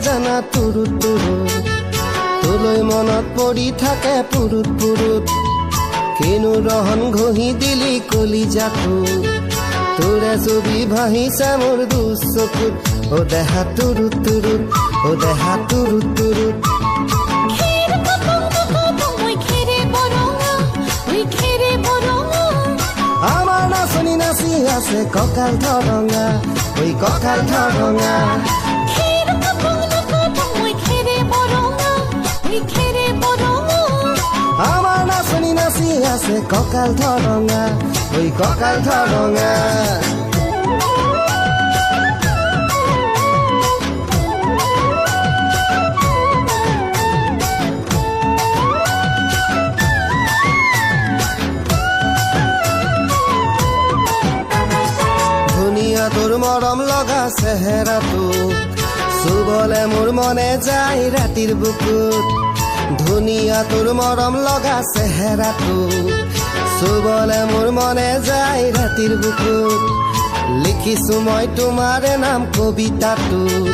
জানা তুৰুত তুৰুত তোলৈ মনত পৰি থাকে পুৰুত পুৰুত কিনো ৰহন ঘঁহি দিলি কলিজাটো তোৰে ছবি ভাহিছে মোৰ দুচকুত ও দেহা তুৰুত তুৰুত ও দেহা তুৰুত তুৰুত আমাৰ নাচনি নাচি আছে কঁকাল ঠৰঙা ঐ কঁকাল ঠৰঙা আমাৰ নাচনি নাচি আছে কঁকাল ঠৰঙা ঐ কঁকাল ঠৰঙা তোৰ মৰম লগা চেহেৰাটো চুবলে মোৰ মনে যায় ৰাতিৰ বুকুত ধুনীয়া তোৰ মৰম লগা চেহেৰাটো চুবলে মোৰ মনে যায় ৰাতিৰ বুকুত লিখিছো মই তোমাৰে নাম কবিতাটোত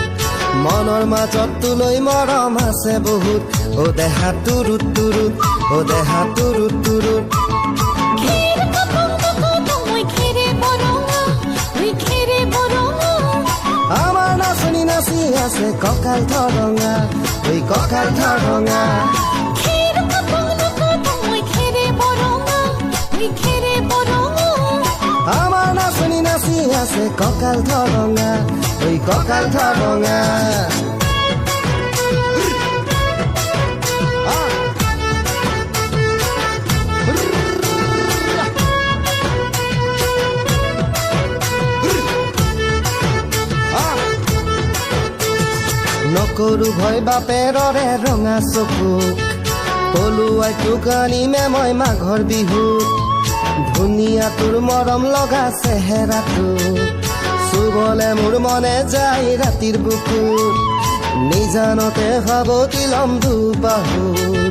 মনৰ মাজত তোলৈ মৰম আছে বহুত ও দেহা তুৰুত তুৰুত ও দেহা তুৰুত তুৰুত আমাৰ নাচনি নাচি আছে কঁকাল ঠৰঙা ঐ কঁকাল ঠৰঙা আমাৰ নাচনি নাচি আছে কঁকাল ঠৰঙা ঐ কঁকাল ঠৰঙা নকৰো ভয় বাপেৰৰে ৰঙা চকুক পলুৱাই তোক আনিমে মই মাঘৰ বিহুত ধুনীয়া তোৰ মৰম লগা চেহেৰাটো চুবলে মোৰ মনে যায় ৰাতিৰ বুকুত নিজানতে সাৱটি লম দুবাহুত